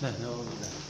Oh, udah.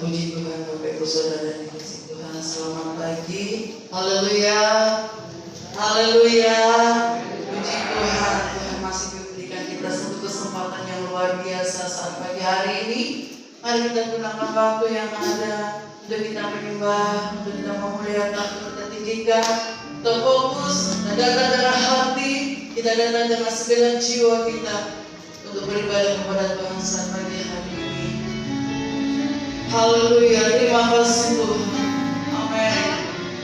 Puji Tuhan, Bapak Ibu Saudara yang dikasihi Tuhan, selamat pagi. Haleluya, haleluya. Puji Tuhan, Tuhan masih memberikan kita satu kesempatan yang luar biasa saat pagi hari ini. Mari kita gunakan waktu yang ada untuk kita menyembah, untuk kita memuliakan, untuk kita tinggikan, untuk fokus dan datang dengan hati, kita datang dengan segenap jiwa kita untuk beribadah kepada Tuhan saat pagi hari ini. Haleluya, terima kasih Tuhan. Amin.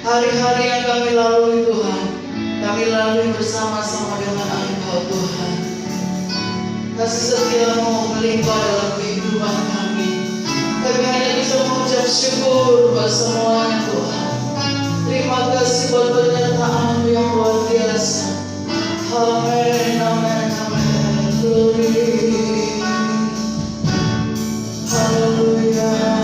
Hari-hari yang kami lalui Tuhan, kami lalui bersama-sama dengan Engkau Tuhan. Kasih setiamu melimpah dalam kehidupan kami. Kami hanya bisa mengucap syukur buat semuanya Tuhan. Terima kasih buat penyertaan yang luar biasa. Amin, amin, amin. Glory. Haleluya.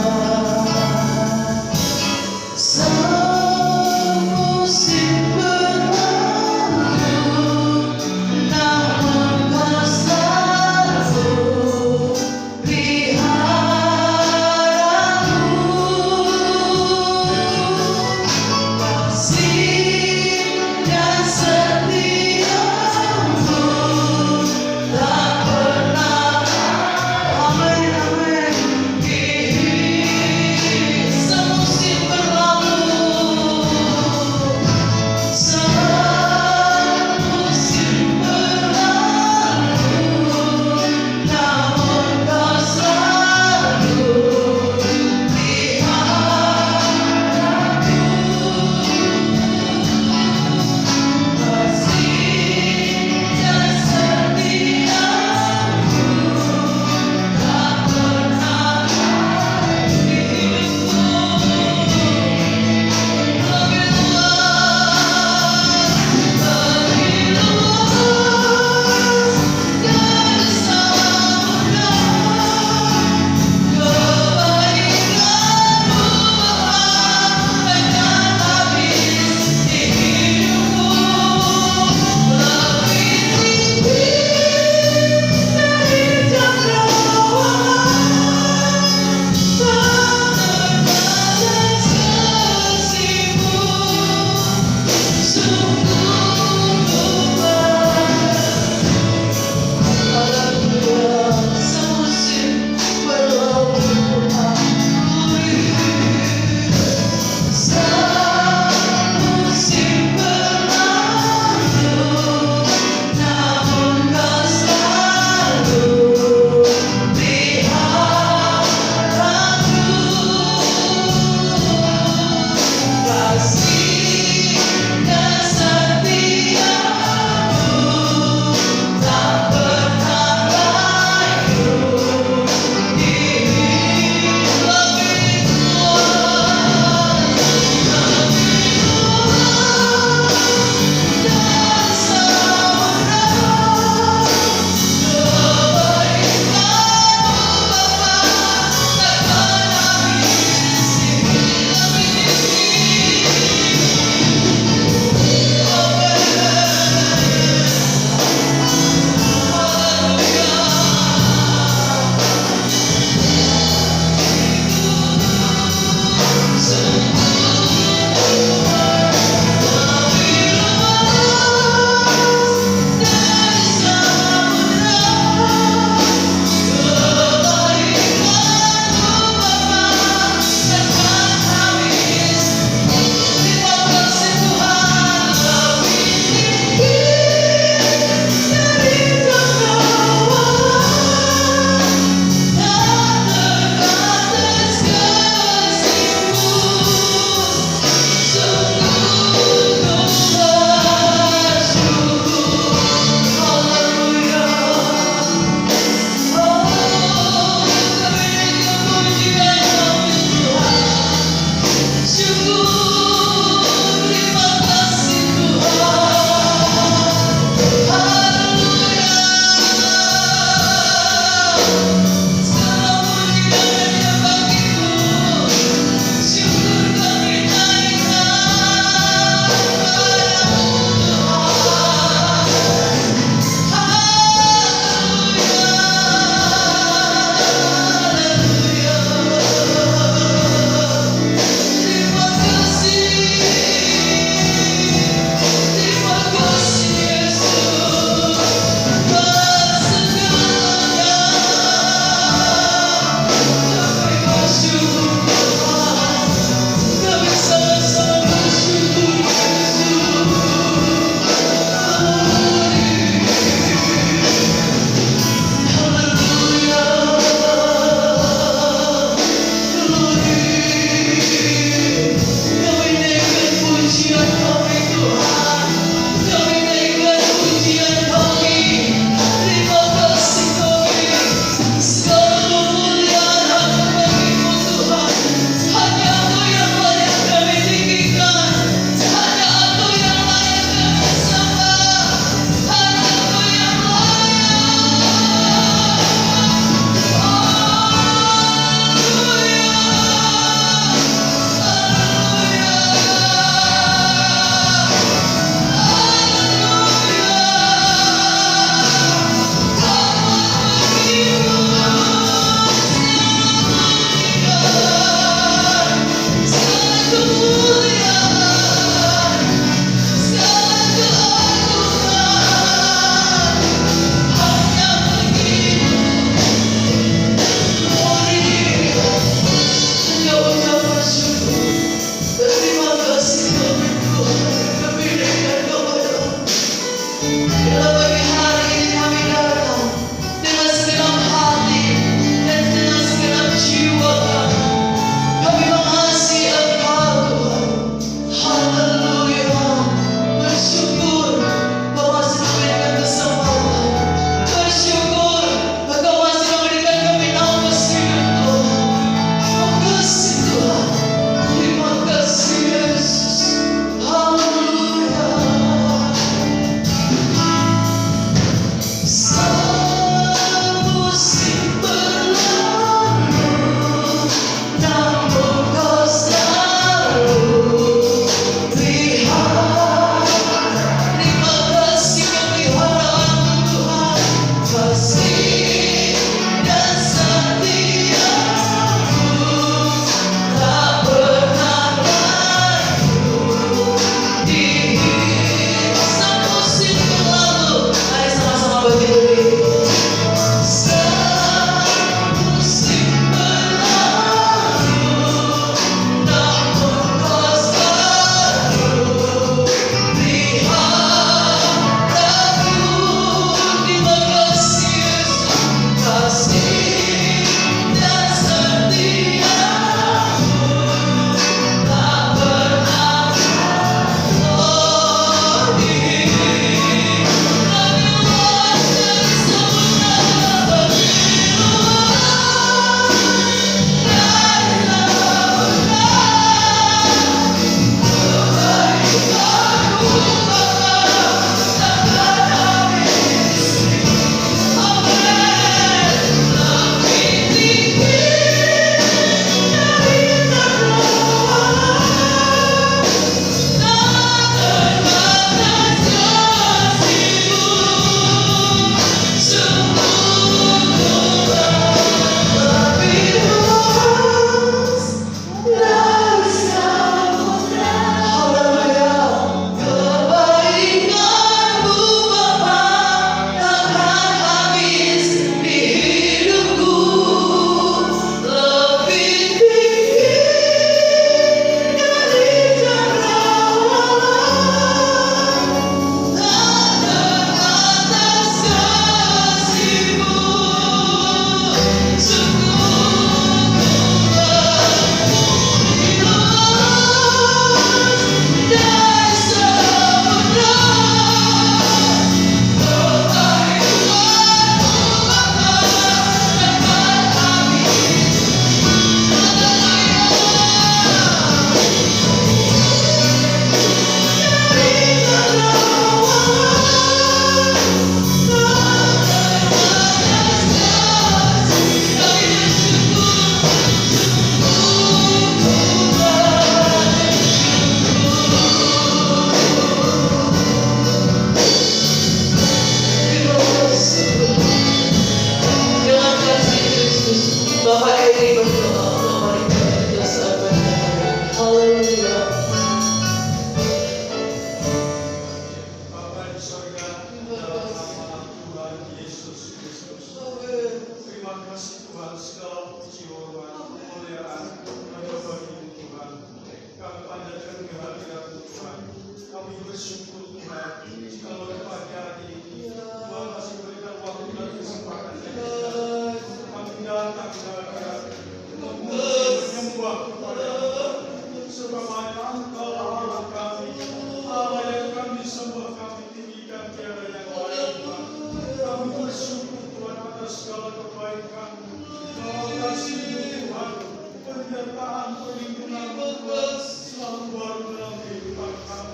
penyertaan, perlindungan Tuhan selalu baru dalam kehidupan kami.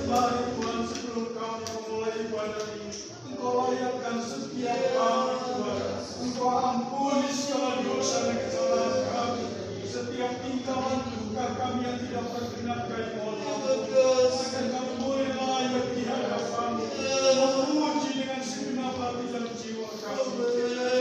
Mari Tuhan, sebelum kami memulai ibadah ini, Engkau layakkan setiap kami Tuhan. Engkau ampuni segala dosa dan kesalahan kami. Setiap tingkah laku kami yang tidak berkenan kami mohon ampun. Agar kami boleh layak di hadapan-Mu, memuji dengan segenap hati dan jiwa kami.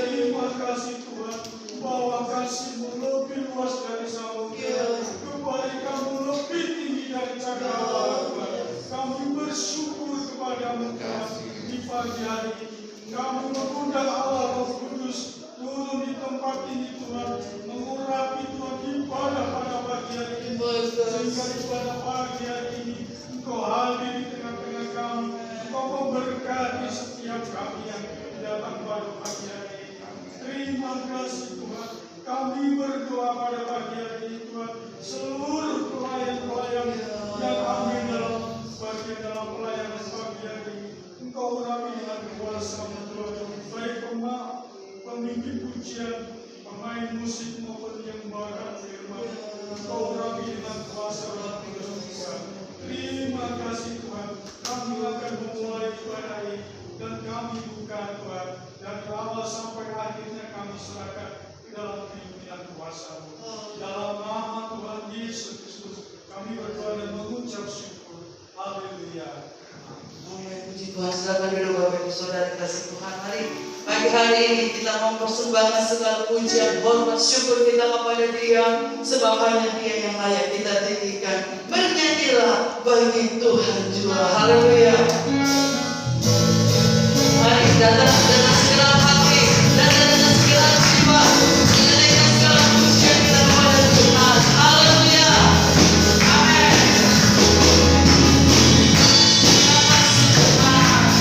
Terima kasih Tuhan, bahwa kasih-Mu lebih luas dari samudra, kebaikan Kamu lebih tinggi dari cakrawala Tuhan. Kami bersyukur kepada-Mu Tuhan di pagi hari ini. Kami mengundang Allah Roh Kudus turun di tempat ini Tuhan, mengurapi Tuhan ibadah pada pagi hari ini, sehingga ibadah pagi hari ini Engkau hadir di tengah-tengah kami. Engkau memberkati setiap kami yang datang pada pagi hari ini. Terima kasih Tuhan. Kami berdoa pada pagi hari ini Tuhan, seluruh pelayan-pelayan yang ambil dalam bagian dalam pelayanan pagi hari ini, Engkau urapi dengan kuasa-Mu Tuhan. Baik pemimpin pujian, pemain musik maupun yang membawakan firman, Engkau urapi dengan kuasa-Mu Tuhan. Terima kasih Tuhan. Kami akan memulai ibadah ini dan kami buka Tuhan, dari awal sampai akhirnya kami serahkan ke dalam pimpinan kuasa-Mu. Dalam nama Tuhan Yesus Kristus kami berdoa dan mengucap syukur. Haleluya. Amin. Puji Tuhan. Silakan duduk Bapak Ibu Saudara kasih Tuhan. Mari pagi hari ini kita mempersembahkan segala pujian, hormat, syukur kita kepada Dia, sebab hanya Dia yang layak kita tinggikan. Bernyanyilah bagi Tuhan jua. Haleluya. Mari datang dengan segala hati, datang dengan segala jiwa, menaikkan segala pujian kita kepada Tuhan. Haleluya. Amin. Berkatlah, berkatlah bagi Tuhan.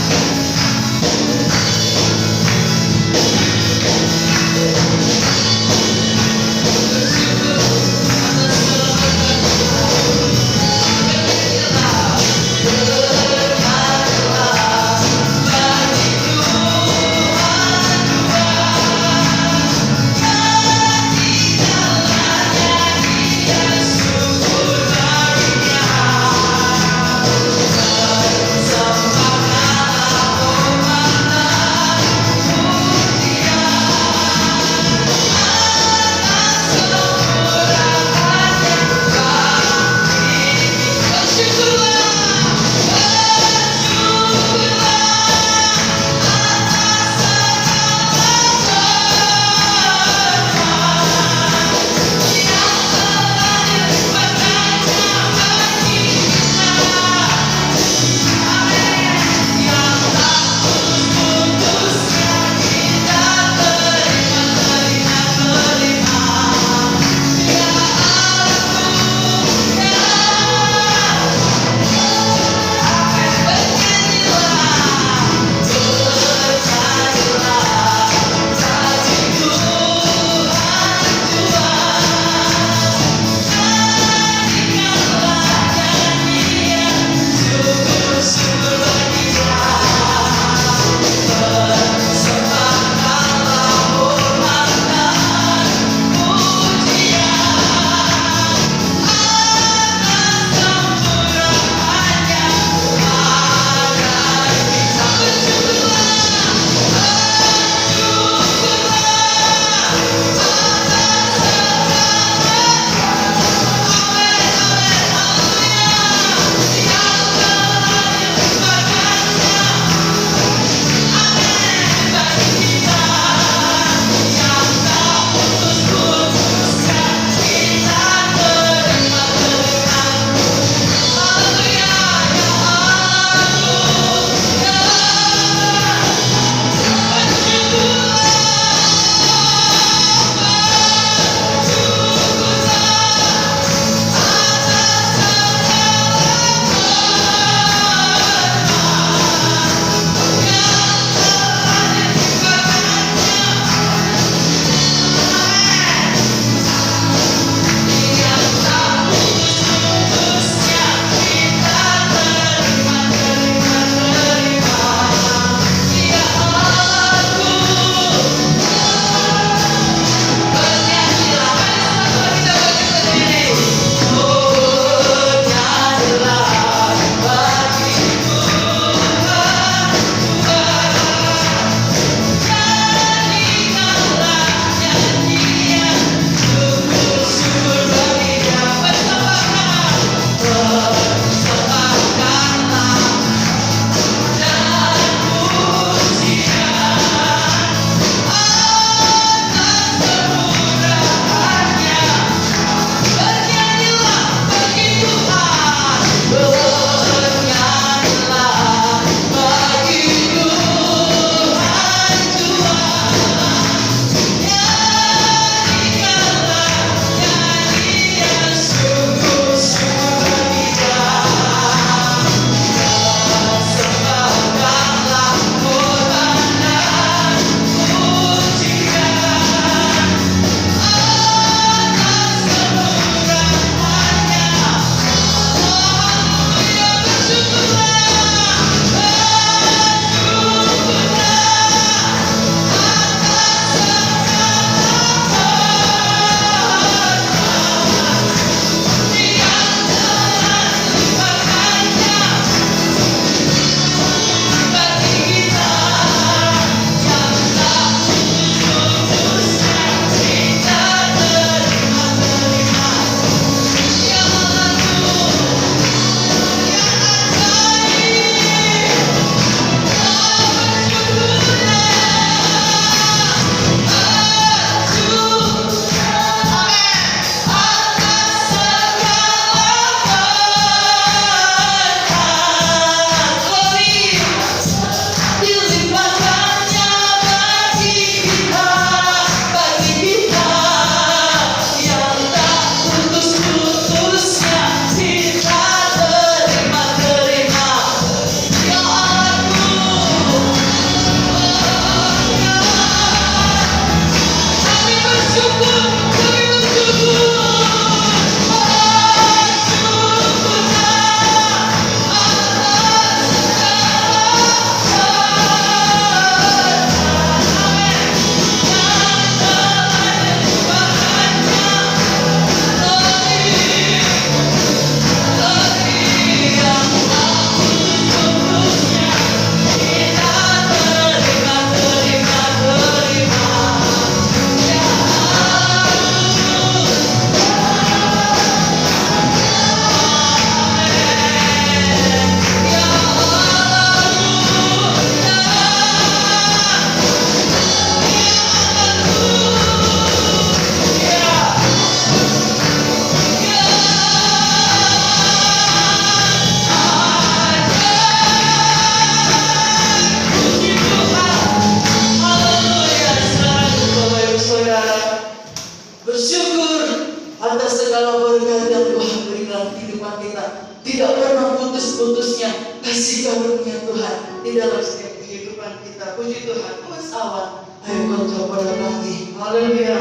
kasih karunia Tuhan di dalam setiap kehidupan kita. Puji Tuhan. Wes awan, ayo kau coba lagi. Haleluya.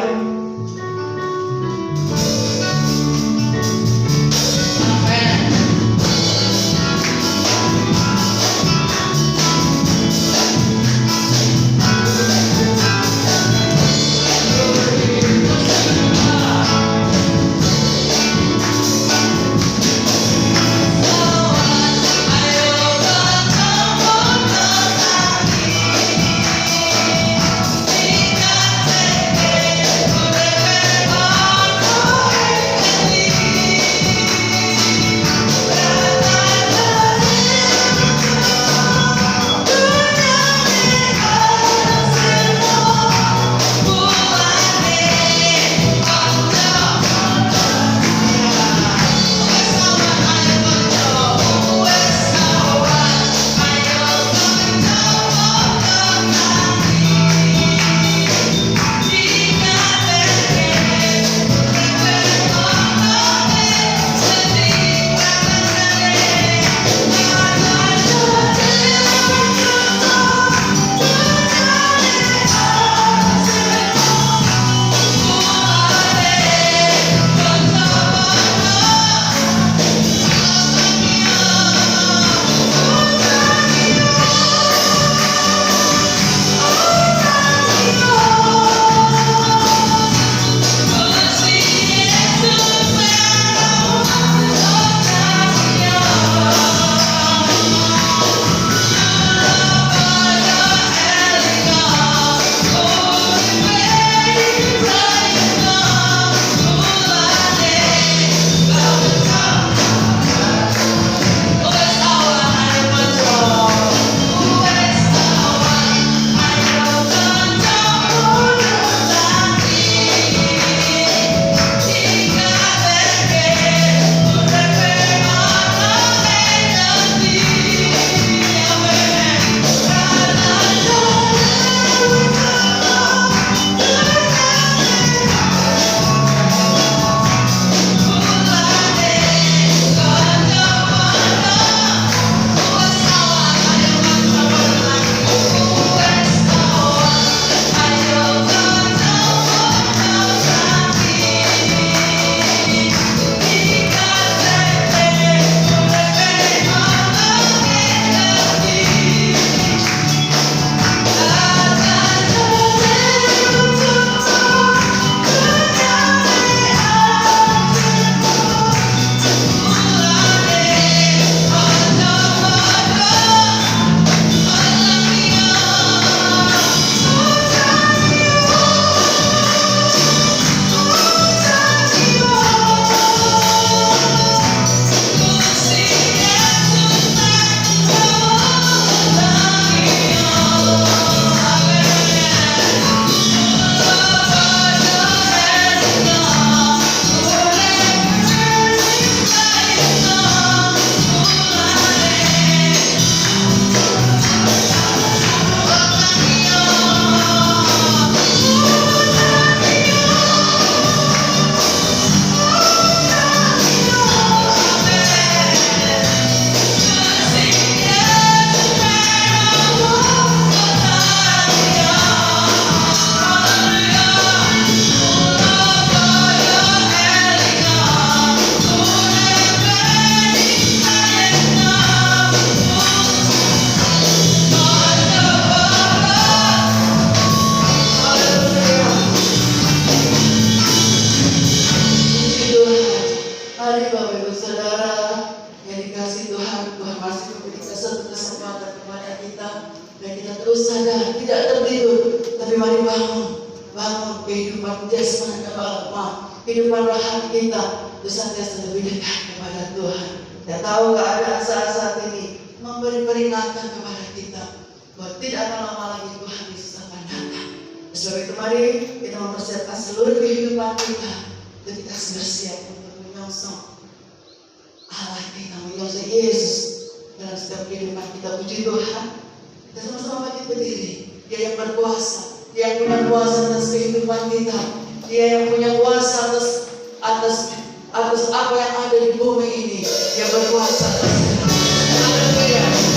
kehidupan jasmani dan kehidupan rohani kita senantiasa lebih dekat kepada Tuhan. Dan tahu keadaan saat ini memberi peringatan kepada kita bahwa tidak akan lama lagi Tuhan Yesus akan datang. Sebab itu mari kita mempersiapkan seluruh kehidupan kita dan kita bersiap untuk menyongsong Allah kita, menyongsong Yesus dalam setiap kehidupan kita. Puji Tuhan. Kita sama-sama berdiri. Dia yang berkuasa, Dia yang punya kuasa atas kehidupan kita, Dia yang punya kuasa atas apa yang ada di bumi ini. Dia berkuasa atas kita. Haleluya.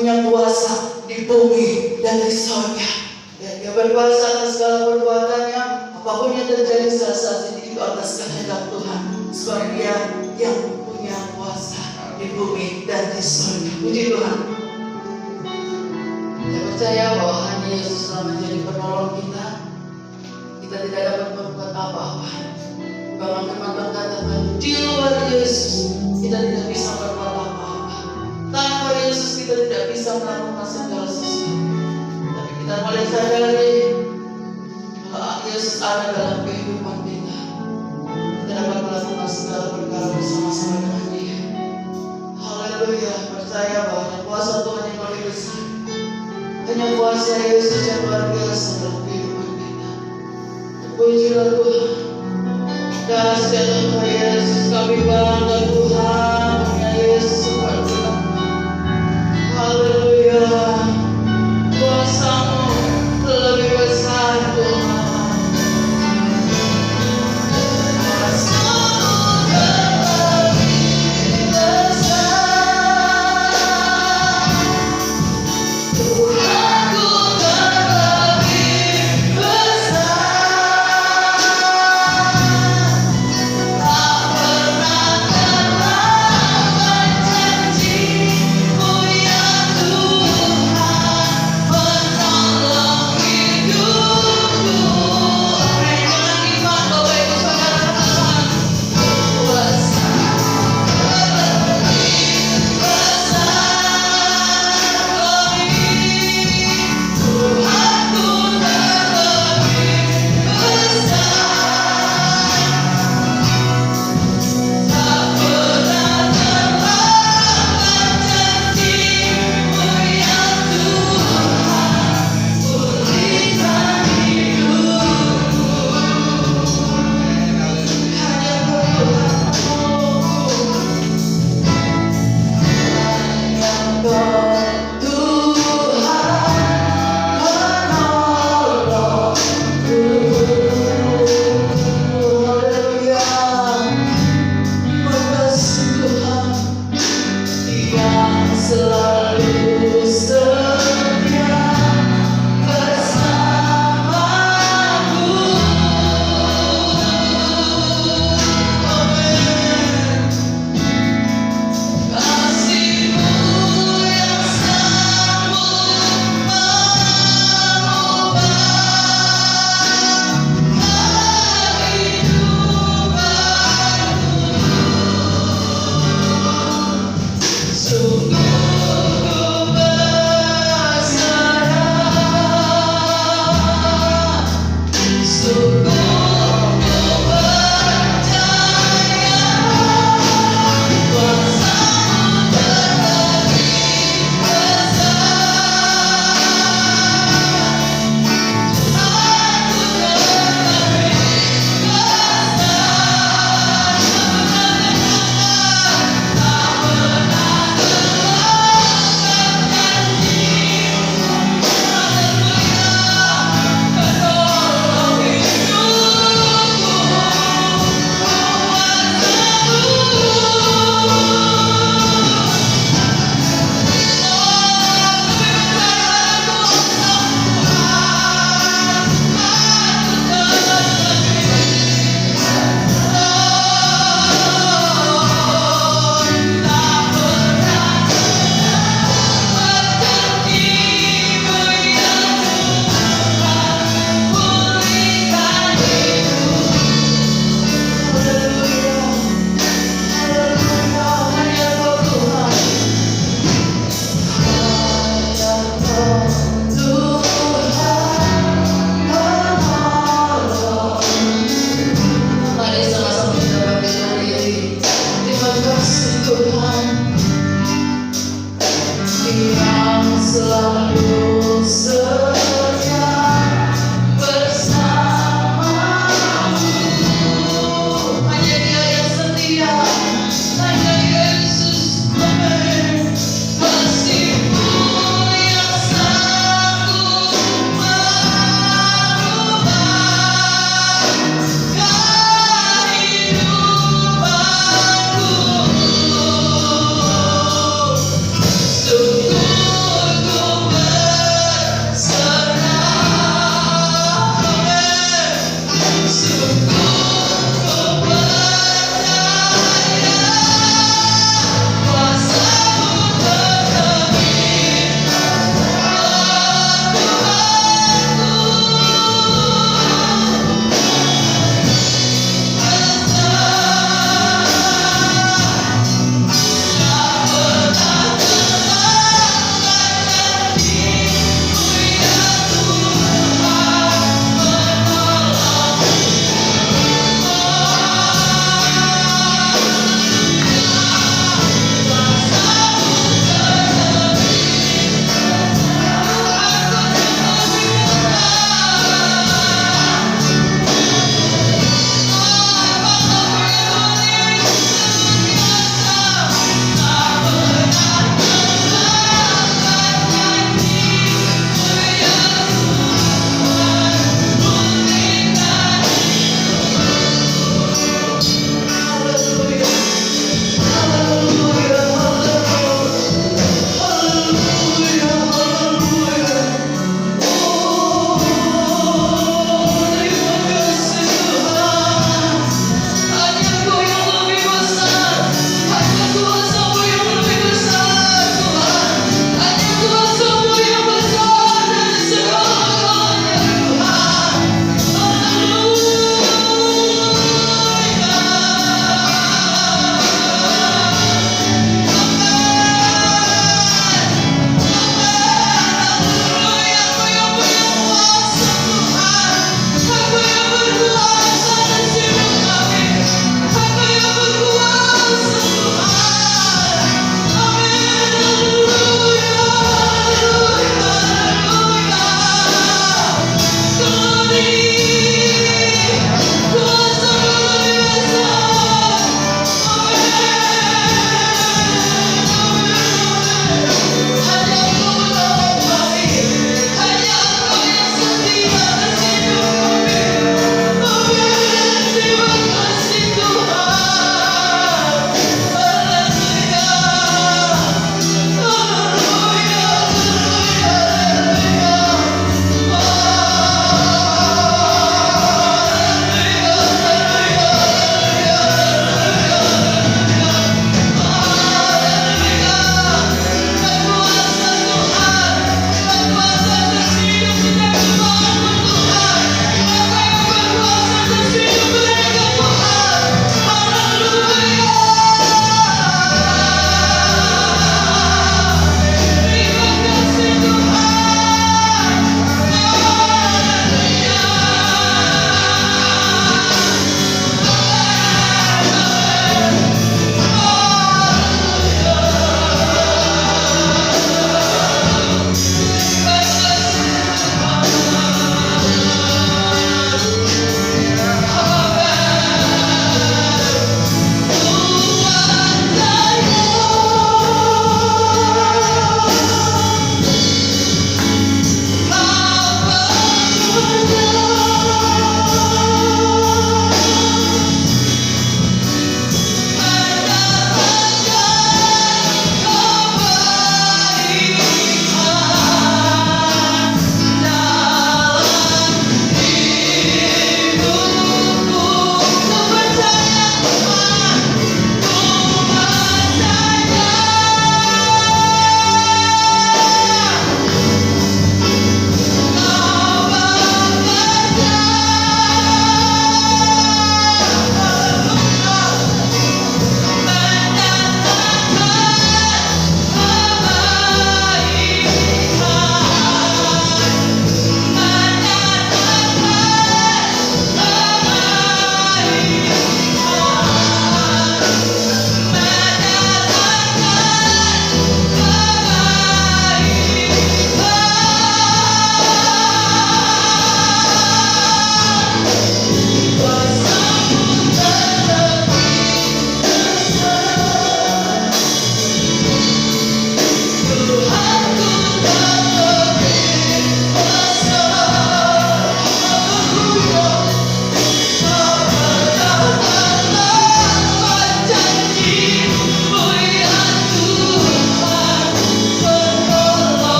punya kuasa di bumi dan di surga. Dan Dia berkuasa atas segala perbuatannya. Apapun yang terjadi saat ini itu atas kehendak Tuhan. Sebab Dia yang punya kuasa di bumi dan di surga. Puji Tuhan. Saya percaya bahwa hanya Yesus telah menjadi penolong kita. Kita tidak dapat berbuat apa-apa. Bahwa firman berkatakan, di luar Yesus kita tidak bisa berbuat apa-apa. Tanpa Yesus kita tidak bisa melakukan segala sesuatu. Tapi kita boleh sadari kalau Yesus ada dalam kehidupan kita, kita dapat melakukan segala perkara bersama-sama dengan Dia. Haleluya. Percaya bahwa kuasa Tuhan yang lebih besar. Hanya kuasa Yesus yang luar biasa dalam kehidupan kita. Pujilah Tuhan. Kasih Tuhan Yesus, kami bangga Tuhan, hanya Yesus seperti Kami. Haleluya. Kuasa-Mu lebih besar Tuhan. Kuasa-Mu lebih besar. Tuhanku lebih besar. Tak pernah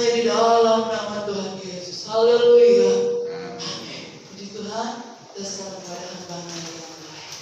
saja di dalam nama Tuhan Yesus. Haleluya. Amin. Puji Tuhan. Kita serahkan kepada hamba-Nya yang baik.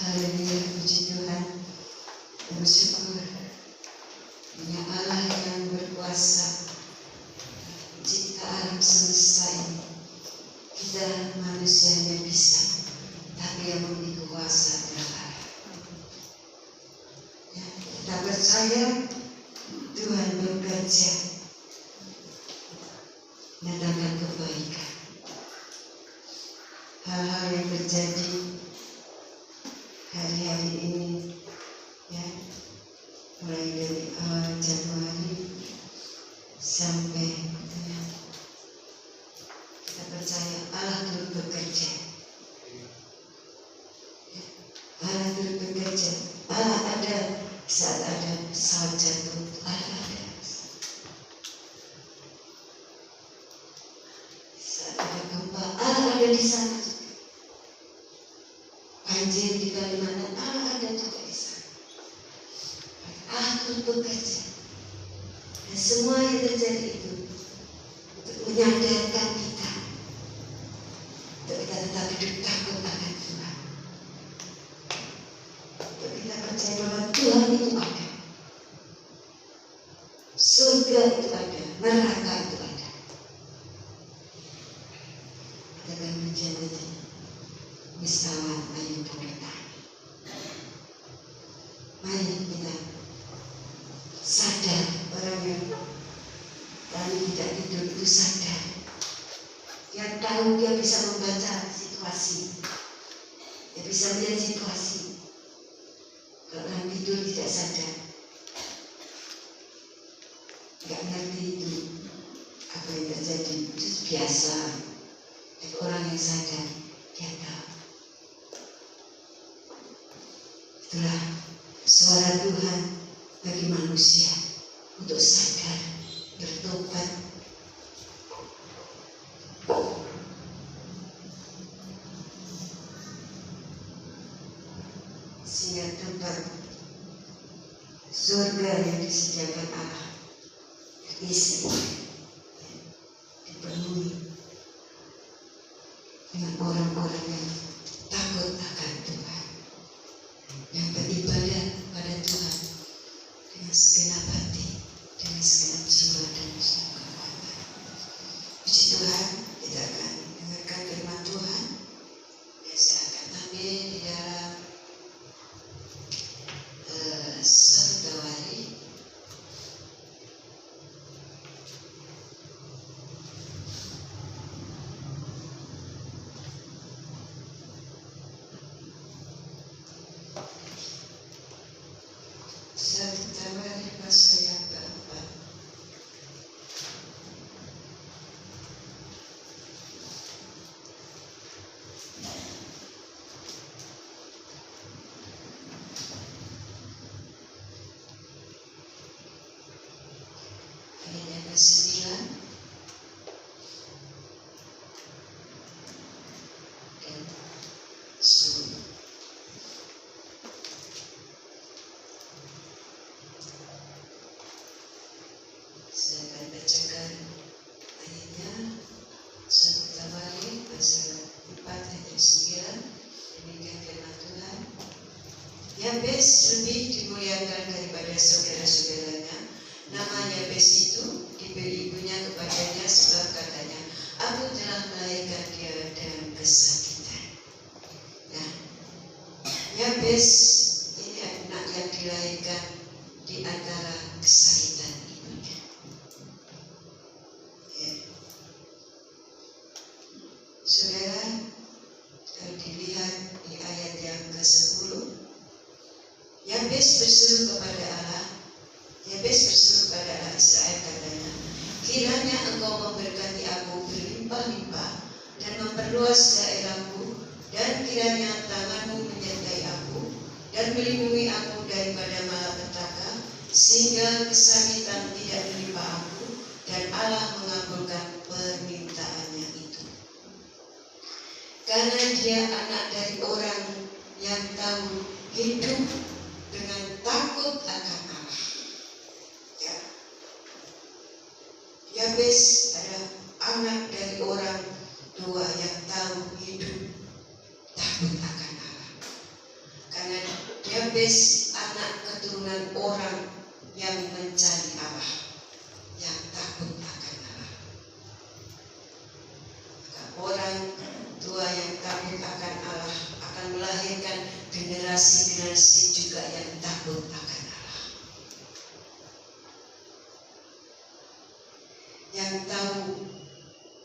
Haleluya, puji Tuhan. Bersyukur punya Allah yang berkuasa mencipta alam semesta ini. Kita manusianya bisa, tapi yang memiliki kuasa adalah Allah. Ya, kita percaya Tuhan bekerja mendatangkan kebaikan. Hal-hal yang terjadi hari-hari ini, ya, mulai dari awal Januari sampai kita percaya Allah turut bekerja. Ya, Allah turut bekerja. Allah ada saat ada pesawat jatuh. Allah ada saat ada gempa. Allah ada di sana. Banjir di Kalimantan, Allah ada juga di sana. Allah turut bekerja. Dan semua yang terjadi itu untuk menyadarkan kita, untuk kita tetap hidup takut akan Tuhan, untuk kita percaya bahwa Tuhan itu ada, surga itu ada, neraka itu ada. Kita akan menjadi wisatawan ayu bertani. Mari kita sadar, orang yang tadi tidak tidur itu sadar. Dia tahu, dia bisa membaca situasi, dia bisa melihat situasi. Kalau orang tidur tidak sadar, nggak ngerti itu apa yang terjadi, itu biasa. Tapi orang yang sadar, dia tahu. Itulah suara Tuhan bagi manusia untuk sadar, bertobat. Sehingga tempat surga yang disediakan Allah terisi, dipenuhi dengan orang-orang yang takut akan Tuhan, yang beribadah pada Tuhan dengan segenap hati, dengan segenap jiwa dan segenap kekuatan. Puji Tuhan, kita akan dengarkan firman Tuhan. Dan saya akan ambil di dalam 1 Tawari pasal yang keempat. Ayat yang ke-9 dan 10. Saya akan bacakan ayatnya. 1 Tawari pasal 4 ayat 9. Demikian firman Tuhan. Yabes lebih dimuliakan daripada saudara-saudaranya. Nama Yabes itu diberi ibunya kepadanya sebab katanya, aku telah melahirkan dia dalam kesakitan. Nah, Yabes ini anak yang dilahirkan di antara kesakitan ibunya. Ya. Saudara, kalau dilihat Yabes berseru kepada Allah Israel, katanya, kiranya engkau memberkati aku berlimpah-limpah dan memperluas daerahku, dan kiranya tanganmu menyertai aku dan melindungi aku daripada malapetaka, sehingga kesakitan tidak menimpa aku. Dan Allah mengabulkan permintaannya itu, karena dia anak dari orang yang tahu hidup dengan takut akan Allah. Ya. Yabes adalah anak dari orang tua yang tahu hidup takut akan Allah. Karena Yabes anak keturunan orang yang mencari Allah, yang takut akan Allah. Orang tua yang takut akan Allah akan melahirkan generasi-generasi juga yang takut akan Allah, yang tahu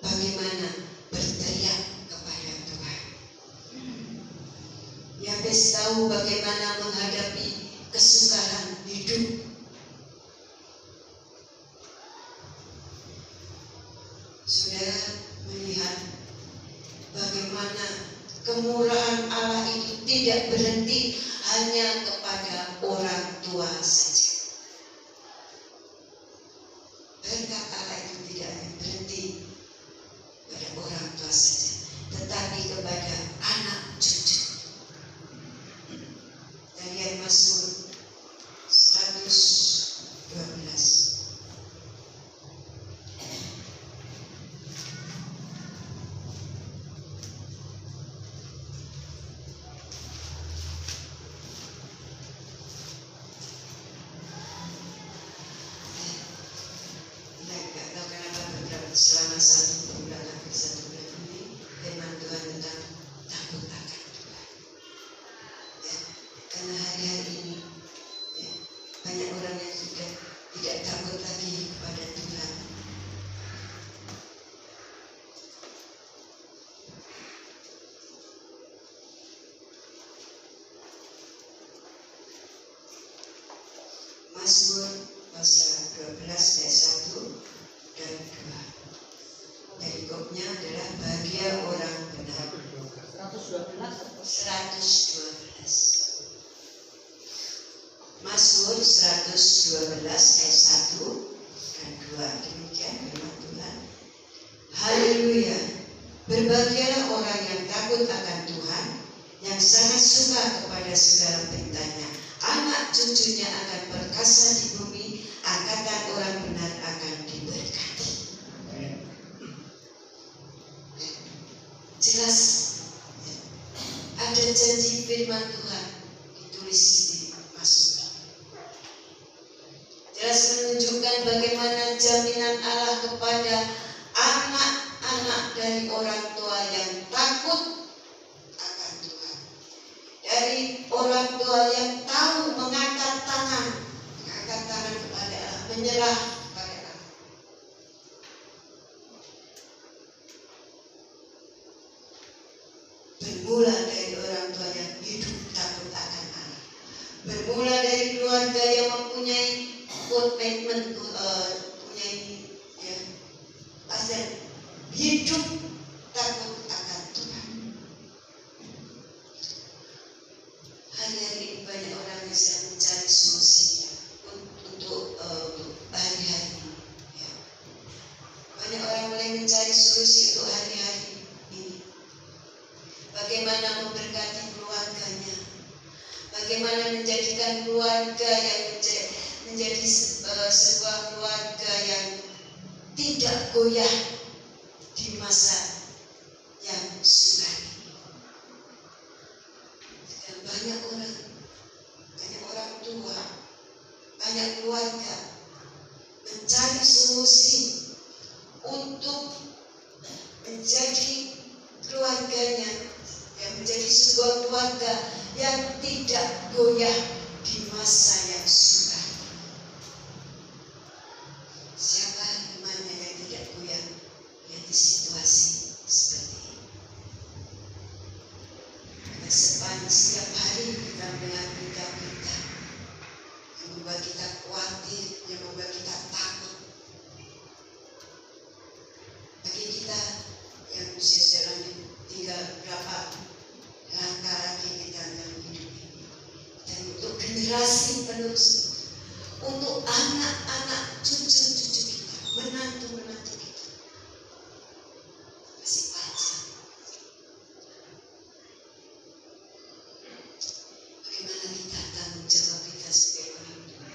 bagaimana berteriak kepada Tuhan. Yabes tahu bagaimana menghadapi kesukaran hidup. Saudara melihat bagaimana kemurahan Allah itu tidak berhenti hanya kepada orang tua saja. Berkat Allah itu tidak hanya berhenti pada orang tua saja, tetapi kepada anak cucu. Dari Mazmur 112. Selama satu bulan ini firman Tuhan tentang takut akan Tuhan. Ya, karena hari-hari ini ya, banyak orang yang sudah tidak takut lagi kepada Tuhan. Mazmur pasal 12 ayat 1 dan 2. Perikopnya adalah bahagia orang benar. 112. Mazmur 112 ayat 1 dan 2. Demikian firman Tuhan. Haleluya. Berbahagialah orang yang takut akan Tuhan, yang sangat suka kepada segala perintahnya. Anak cucunya akan perkasa di bumi, angkatan orang benar akan diberkati. Jelas ada janji firman Tuhan ditulis di Mazmur. Jelas menunjukkan bagaimana jaminan Allah kepada anak-anak dari orang tua yang takut akan Tuhan, dari orang tua yang tahu mengangkat tangan kepada Allah, menyerah kepada Allah. Bermula dari orang tua yang hidup takut akan Allah. Bermula dari keluarga yang mempunyai komitmen, mempunyai pasal hidup takut akan Tuhan. Hari-hari ini banyak orang yang sedang mencari solusinya untuk hari-hari ini. Ya. Banyak orang mulai mencari solusi untuk hari-hari ini. Bagaimana memberkati keluarganya, bagaimana menjadikan keluarga yang menjadi sebuah keluarga yang tidak goyah di masa yang sulit. Banyak orang tua, banyak keluarga mencari solusi untuk menjadi keluarganya, yang menjadi sebuah keluarga yang tidak goyah di masa yang sulit. Siapa temannya yang tidak goyah di situasi seperti ini? Setiap hari kita mendengar berita-berita membuat kita khawatir, yang membuat kita takut. Bagi kita yang sejalan tinggal berapa langkah lagi kita dalam hidup ini, dan untuk generasi penerus, untuk anak-anak cucu-cucu kita, menantu-menantu kita, masih panjang. Bagaimana kita tanggung jawab kita sebagai orang tua?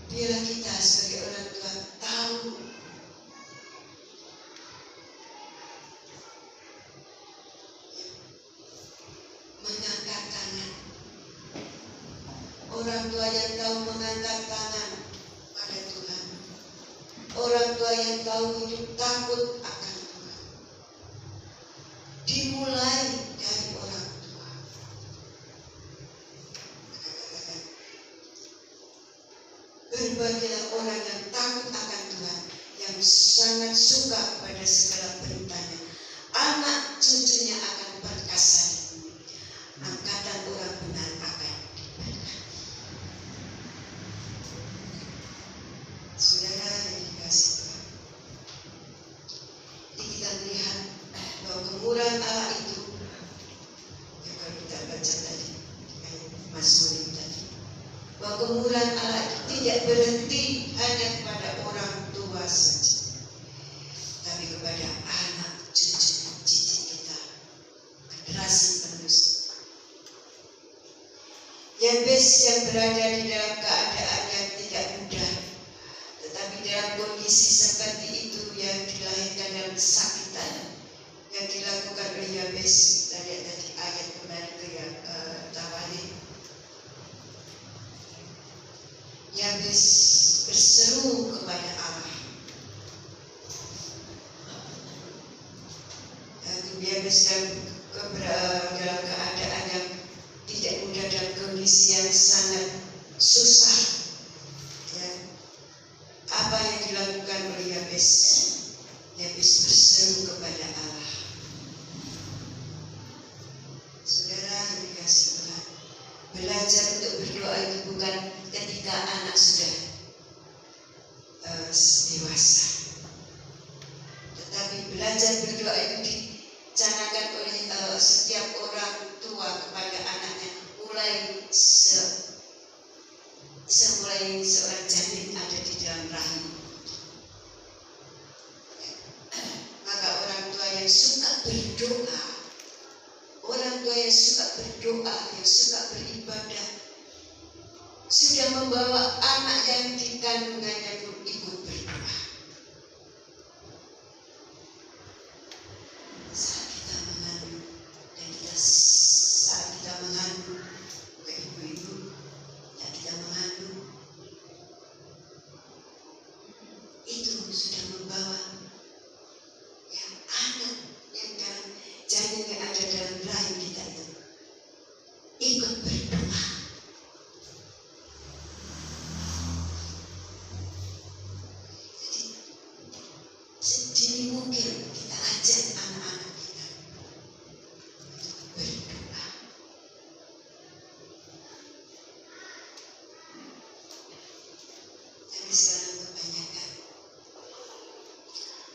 Biarlah kita sebagai orang tua tahu mengangkat tangan. Orang tua yang tahu mengangkat tangan pada Tuhan. Orang tua yang tahu hidup takut akan Tuhan. Dimulai dari orang tua. Maka katakan, berbagailah orang yang takut akan Tuhan, yang sangat suka pada segala perintahnya. Anak cucunya akan perkasa. Angkatan orang benar akan diberkati. Saudara yang dikasihi Tuhan, jadi kita melihat bahwa kemurahan Allah itu, yang kalau kita baca tadi ayat Mazmur tadi, bahwa kemurahan Allah itu tidak berhenti hanya kepada orang tua saja, tapi kepada anak cucu cicit kita, generasi penerus. Yabes yang berada di dalam keadaan yang tidak mudah, tetapi dalam kondisi seperti itu, yang dilahirkan dalam kesakitan yang dilakukan oleh Yabes. Kita lihat tadi ayat kembali ke yang Tawali. Yabes berseru kepada Allah. Yabes dalam keadaan yang tidak mudah, dalam kondisi yang sangat susah. Ya. Apa yang dilakukan oleh Yabes? Yabes berseru kepada Allah. Saudara yang dikasihi Tuhan, belajar untuk berdoa itu bukan ketika anak sudah dewasa, tetapi belajar berdoa itu dicanangkan oleh setiap orang tua kepada anaknya, mulai semulai seorang janin ada di dalam rahim. Maka orang tua yang suka berdoa, orang tua yang suka berdoa, yang suka beribadah, sudah membawa anak yang di kandungannya pun ikut berdoa. Saat kita mengandung, dan saat kita mengandung, ke ibu-ibu yang kita mengandung, itu sudah membawa yang anak yang dalam janin yang ada dalam rahim kita itu ikut berdoa. Jadi sedini mungkin kita ajak anak-anak kita untuk berdoa. Tapi sekarang kebanyakan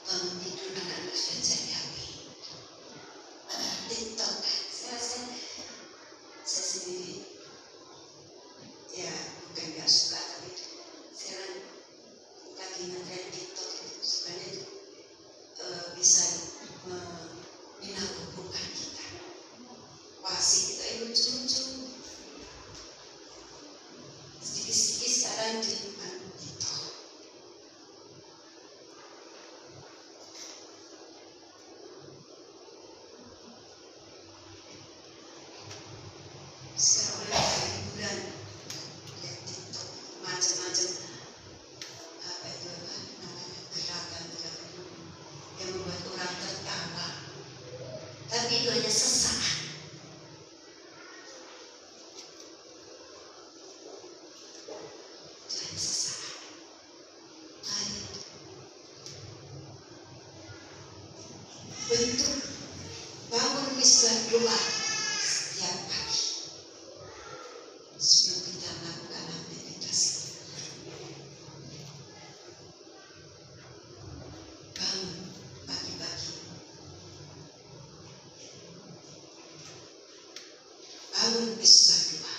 bangun tidur anak-anak sudah cari HP, TikTok. Saya sendiri ya bukan gak suka, tapi sekarang lagi ngetren TikTok itu sebenarnya itu bisa menakutkan kita. Pasti kita lucu-lucu, sedikit-sedikit sekarang di TikTok. Sekarang orang cari hiburan, lihat TikTok, macam-macam namanya gerakan-gerakan yang membuat orang tertawa. Tapi itu hanya sesaat. Itu hanya sesaat. Mari bentuk bangun misbah doa setiap pagi. bangun isbah doa.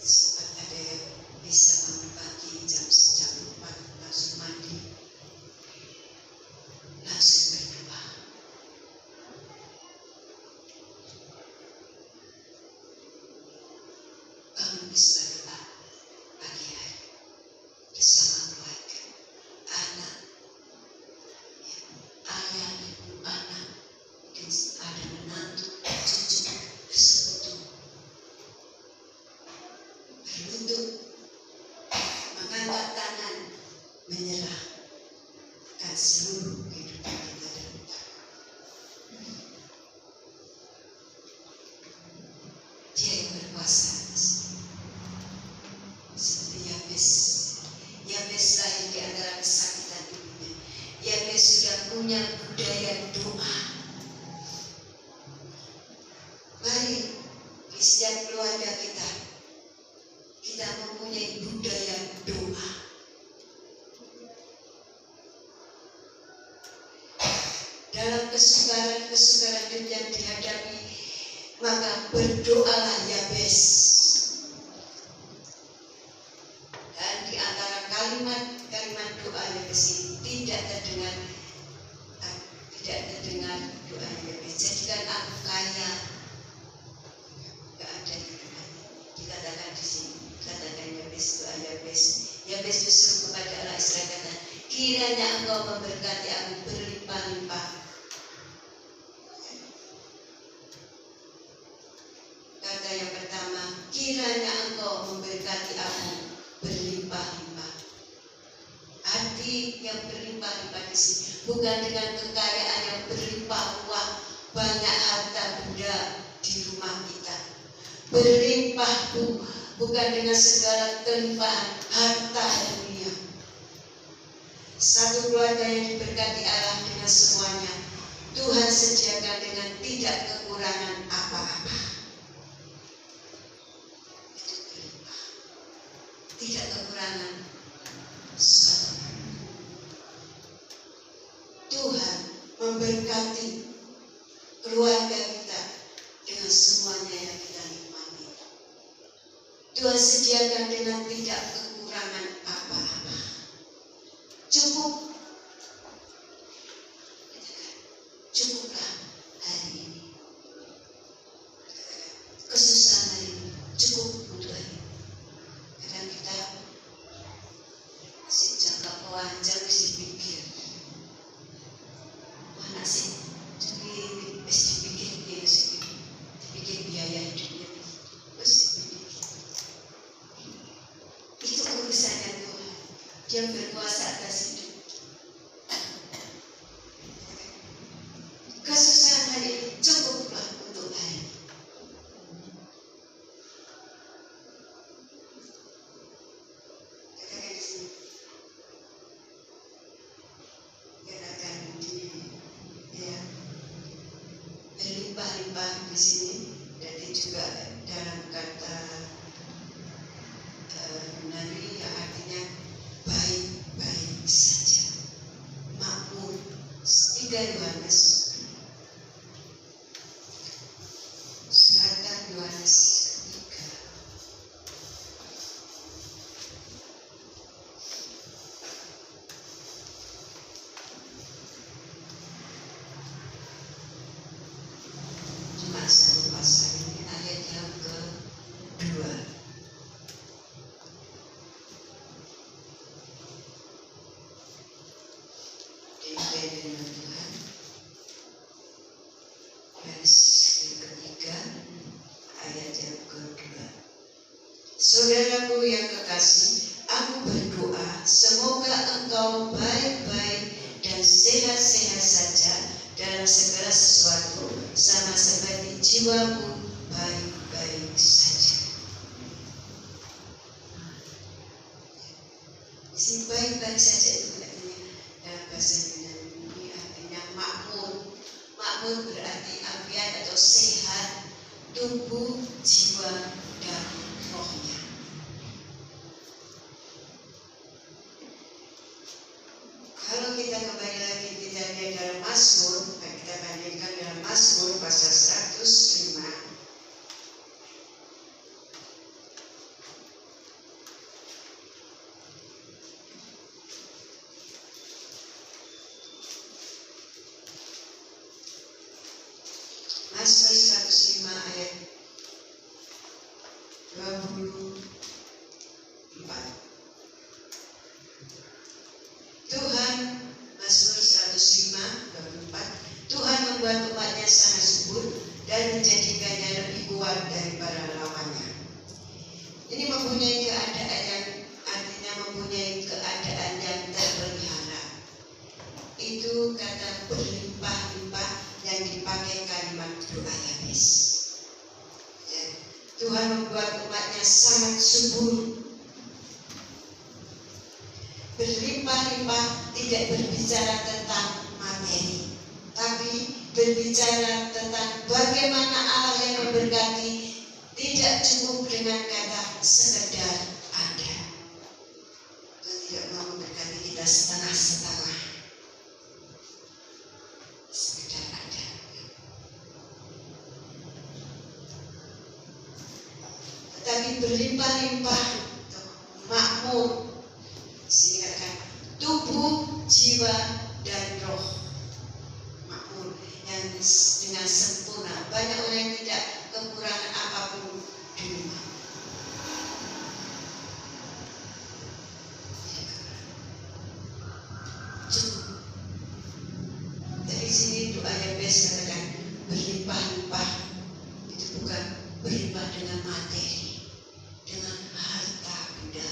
Sempat ada yang bisa bangun pagi jam 4 langsung mandi, langsung berdoa. Bangun isbah doa pagi hari bersama keluarga, anak, ayah, ibu, anak, mungkin ada menantu, cucu, bersekutu, berlutut, mengangkat tangan, menyerahkan seluruh kehidupan kita dalam tangan. Dia yang berkuasa atas seperti Yabes lahir di antara kesakitan ibunya. Yabes sudah punya budaya doa. Mari di setiap keluarga kita mempunyai budaya doa. Dalam kesukaran hidup yang dihadapi, maka berdoalah Yabes. Dan di antara kalimat doa Yabes ini tidak terdengar doa Yabes. Jadikan aku kaya. Tidak ada doanya. Dikatakan di sini, katakan Yabes, doa Yabes. Yabes berseru kepada Allah Israel, kata, kiranya engkau memberkati aku berlimpah-limpah. Kata yang pertama, kiranya engkau memberkati aku berlimpah-limpah. Arti yang berlimpah-limpah di sini bukan dengan kekayaan yang berlimpah ruah, banyak harta benda di rumah kita. Berlimpah bukan dengan segala kelimpahan harta dunia. Satu keluarga yang diberkati Allah dengan semuanya, Tuhan sediakan dengan tidak kekurangan apa-apa. Itu berlimpah, tidak kekurangan suatu. Tuhan memberkati keluarga kita dengan semuanya yang kita nikmati. Tuhan sediakan dengan tidak kekurangan apa-apa. Cukup. Cukuplah hari ini. Kesusahan hari ini cukup untuk hari ini. Kadang kita masih jangka panjang mesti pikir. Mana sih? Jadi mesti dipikir biaya hidupnya. Mesti dipikir. Itu urusannya Tuhan. Dia berkuasa atas hidup. Kesusahan hari ini cukuplah untuk hari ini. Katakan di sini. Katakan di ya, berlimpah-limpah di sini. Jadi juga dalam kata nari yang artinya baik-baik saja, makmur. 3 Yohanes. Silakan Yohanes 3. Cuma satu pasal ini, ayat yang ke-2. Dipimpin dengan Tuhan. Yohanes yang ke-3, ayat yang ke-2. Saudaraku yang kekasih, aku berdoa semoga engkau baik-baik dan sehat-sehat saja dalam segala sesuatu, sama seperti jiwamu baik-baik saja. Si baik-baik saja itu artinya dalam bahasa Yunani artinya makmur. Makmur berarti afiat atau sehat tubuh, jiwa, dan rohnya. Kalau kita kembali lagi kita kita lihat dalam Mazmur, kita bandingkan dalam Mazmur pasal 105. Mazmur 105 ayat 24. Tuhan, Mazmur 105:24, Tuhan membuat umatnya sangat subur dan menjadikannya lebih kuat dari para lawannya. Ini mempunyai keadaan yang artinya mempunyai keadaan yang terpelihara. Itu kata berlimpah-limpah yang dipakai kalimat doa Yabes. Ya. Tuhan membuat umatnya sangat subur. Berlimpah-limpah tidak berbicara tentang materi, tapi berbicara tentang bagaimana Allah yang memberkati. Tidak cukup dengan kata sekedar ada. Tuhan tidak mau memberkati kita setengah-setengah, sekedar ada. Tetapi berlimpah-limpah, makmur. Sini katakan tubuh, jiwa, dan roh makmur yang dengan sempurna. Banyak orang yang tidak kekurangan apapun di rumah. Cukup. Dari sini doa Yabes katakan berlimpah-limpah. Itu bukan berlimpah dengan materi, dengan harta benda,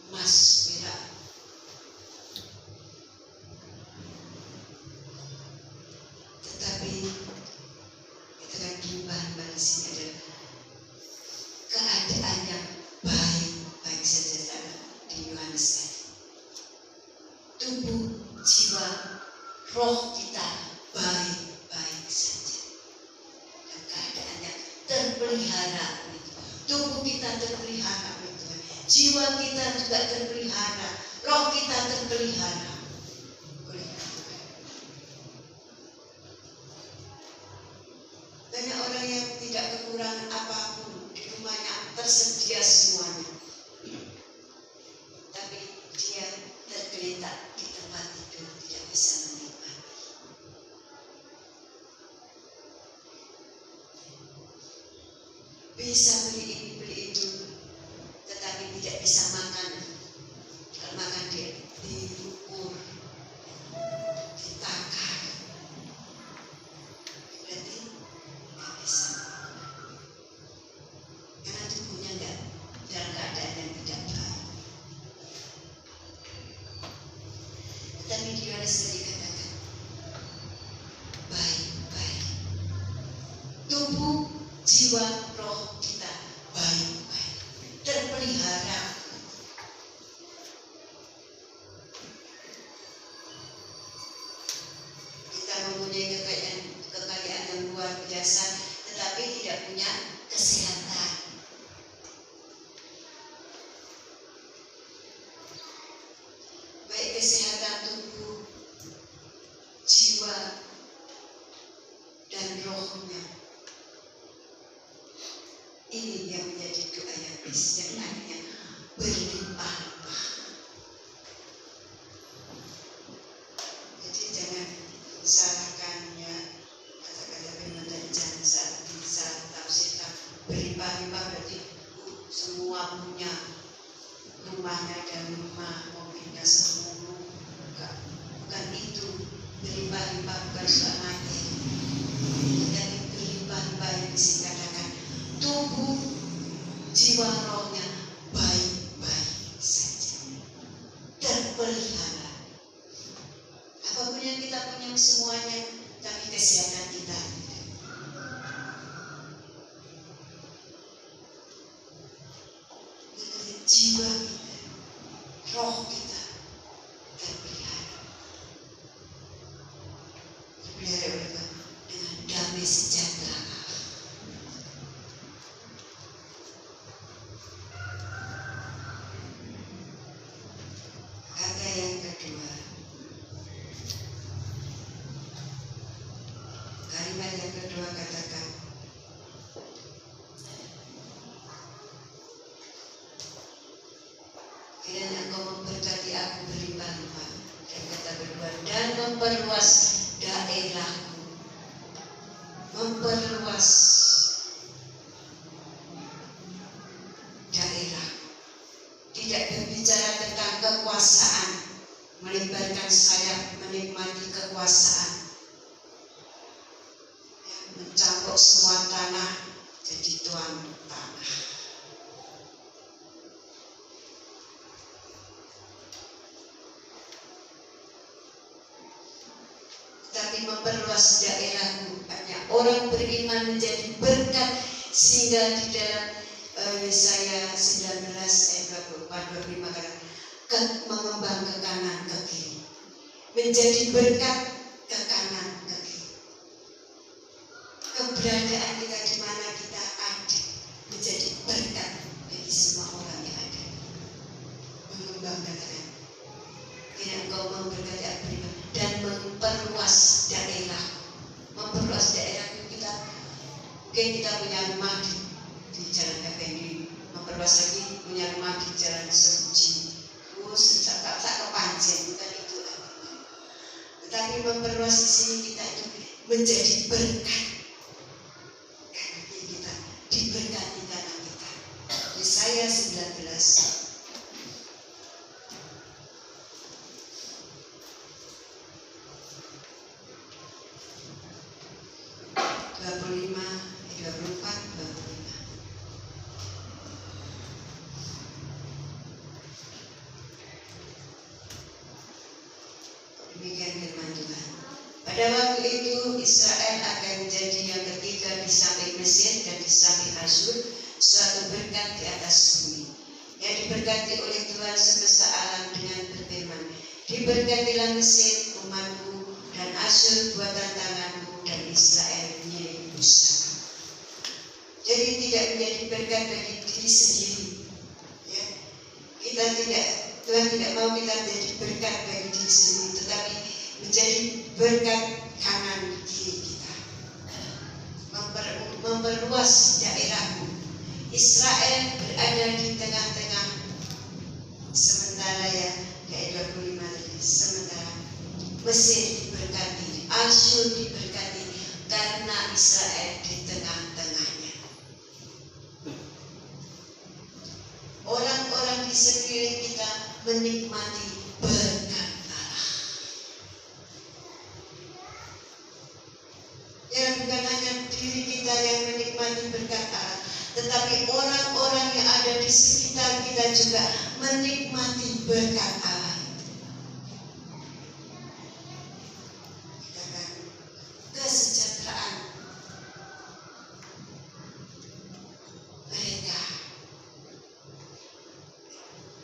emas, perak. Tetapi kita kan limpah-limpah di sini adalah keadaan yang baik-baik saja di Yohanes tadi. Tubuh, jiwa, roh kita baik-baik saja. Dan keadaan yang terpelihara. Tubuh kita terpelihara. Jiwa kita juga terpelihara, roh kita terpelihara oleh Tuhan. Banyak orang yang tidak kekurangan apapun, di rumahnya tersedia semuanya, tapi dia tergeletak di tempat tidur, tidak bisa menikmati. Bisa beli ini, beli itu, tetapi tidak bisa makan. Kalau makan dia diukur, ditakar, berarti tidak bisa. Karena tubuhnya tidak dalam keadaan yang tidak baik. Tetapi di Yohanes tadi katakan baik-baik. Tubuh, jiwa, roh kita baik-baik, terpelihara. Kita mempunyai kekayaan yang luar biasa, tetapi tidak punya kesehatan. Baik kesehatan tubuh, jiwa, dan rohnya. Ini yang menjadi doa Yabes, yang artinya berlimpah-limpah. Jadi jangan salahkannya kata-kata firman tadi, jangan salah tafsirkan. Berlimpah-limpah berarti semua punya, rumahnya ada 5, mobilnya 10. Bukan itu. Berlimpah-limpah bukan soal materi, tapi berlimpah-limpah yang disingkatkan tubuh, jiwa, rohnya baik-baik saja, terpelihara. Apapun yang kita punya semuanya, tapi kesehatan kita tidak. Jiwa kita, roh kita terpelihara. Terpelihara oleh Tuhan dengan damai sejahtera. Kata yang kedua, memperluas daerahku, memperluas daerah. Tidak berbicara tentang kekuasaan, melebarkan sayap menikmati kekuasaan, mencampur semua tanah jadi tuan tanah. Tapi memperluas daerahku, banyak orang beriman menjadi berkat, sehingga di dalam Yesaya 19 ayat 24-25 kata mengembang ke kanan ke kiri, menjadi berkat ke kanan ke kiri. Keberadaan kita di mana kita ada menjadi berkat bagi semua orang yang ada. Mengembang ke kanan. Tidak engkau memberkati aku dan memperluas daerah. Memperluas daerah kita. Mungkin kita punya rumah di Jalan Effendi, memperluas lagi punya rumah di Jalan Seruji. Sejak kepanjen, bukan itu artinya. Tetapi memperluas di sini kita itu menjadi berkat. Karena kita diberkati tanah kita. Yesaya 19. 25, 24, 25. Demikian firman Tuhan. Pada waktu itu Israel akan menjadi yang ketiga di samping Mesir dan di samping Asyur, suatu berkat di atas bumi. Yang diberkati oleh Tuhan semesta alam dengan berfirman, diberkatilah Mesir umatku dan Asyur buatan tanganmu dan Israel milik pusaka. Jadi tidak menjadi berkat bagi diri sendiri. Ya. Tuhan tidak mau kita menjadi berkat bagi diri sendiri, tetapi menjadi berkat kanan kiri kita. Memperluas daerahmu. Israel berada di tengah-tengah, sementara ya, ayat 25 tadi, sementara Mesir diberkati, Asyur diberkati karena Israel di tengah-tengahnya. Orang-orang di sekeliling kita menikmati berkat Allah. Ya, bukan hanya diri kita yang menikmati berkat Allah, tetapi orang-orang yang ada di sekitar kita juga menikmati berkat Allah. Katakan kesejahteraan mereka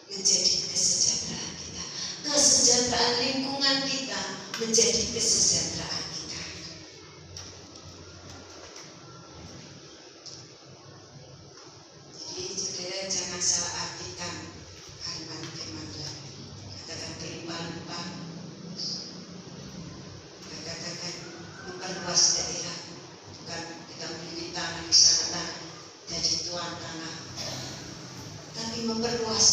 menjadi kesejahteraan kita. Kesejahteraan lingkungan kita menjadi kesejahteraan kita. Jadi saudara jangan salah artikan kalimat firman Tuhan. Katakan berlimpah-limpah. Katakan memperluas daerah. Bukan kita memiliki tanah di sana jadi tuan tanah. Tapi memperluas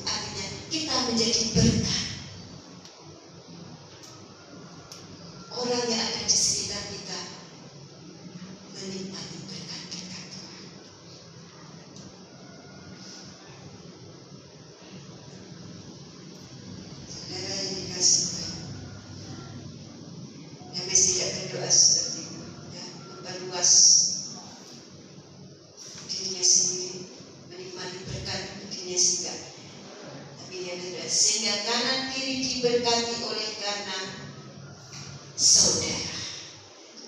artinya kita menjadi berkat. Orang yang ada di sekitar kita menikmati berkat-berkat Tuhan. Saudara yang dikasih Tuhan, yang mesti tidak berdoa seperti itu, ya, memperluas dirinya sendiri, menikmati berkat dirinya sendiri. Tapi dia berdoa sehingga kanan kiri diberkati oleh karena saudara.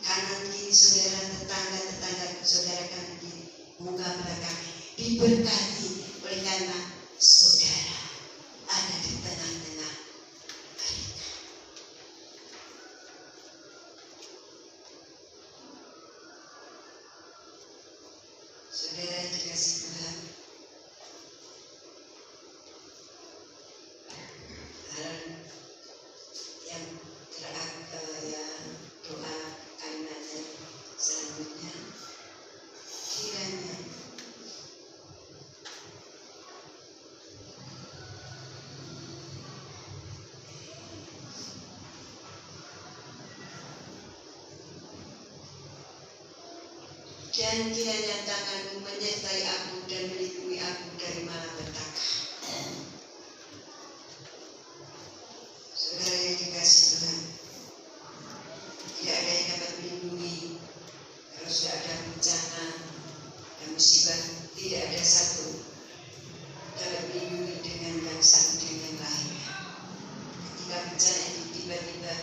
Kanan kiri saudara, tetangga saudara kanan kiri, muka belakang diberkati oleh karena saudara ada di tengah-tengah mereka. Saudara yang dikasih Tuhan, hal yang doa kalimatnya selanjutnya, kiranya Dan kiranya tangan-Mu menyertai aku dan melindungi aku dari malapetaka. Saudara yang dikasihi Tuhan, tidak ada yang dapat melindungi kalau sudah ada bencana dan musibah. Tidak ada satu dapat melindungi dengan yang satu dengan yang lainnya. Ketika bencana itu tiba-tiba,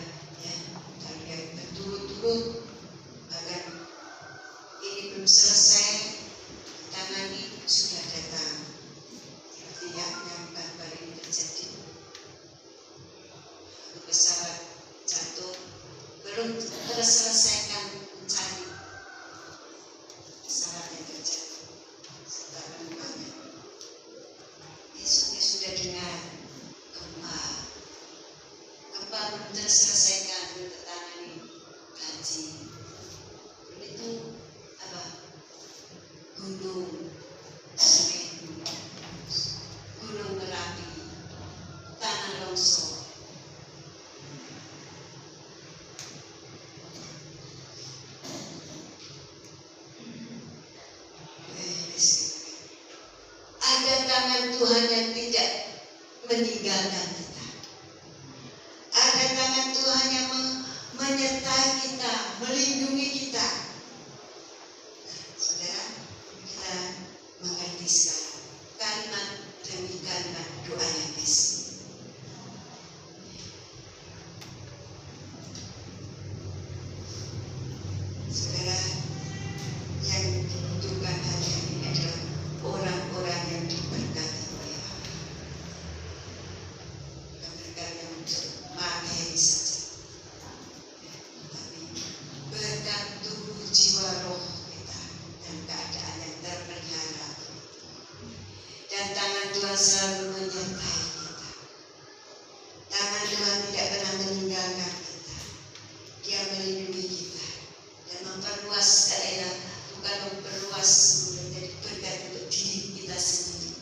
ya, kalau yang berturut-turut, bahkan ini belum selesai tangani sudah datang. Seperti yang baru-baru ini terjadi. Pesawat jatuh, belum terselesaikan mencari pesawat yang terjatuh serta penumpangnya. Besoknya sudah dengar gempa belum terselesaikan, belum tertangani banjir. Itu apa? Gunung Semeru, Gunung Merapi, tanah longsor. Ada tangan Tuhan yang tidak meninggalkan kita. Ada tangan Tuhan yang menyertai kita, melindungi kita. Saudara, kita mengerti sekarang kalimat demi kalimat doa yang Yesus. Saudara, yang dibutuhkan hari ini adalah orang-orang yang diberkati oleh Allah. Bukan berkat yang untuk materi saja, tapi berkat tubuh jiwa roh kita dan keadaan yang terpelihara. Dan tangan Tuhan selalu menyertai kita. Tangan Tuhan tidak pernah meninggalkan kita. Dia melindungi kita dan memperluas daerah, bukan memperluas menjadi berkat untuk diri kita sendiri.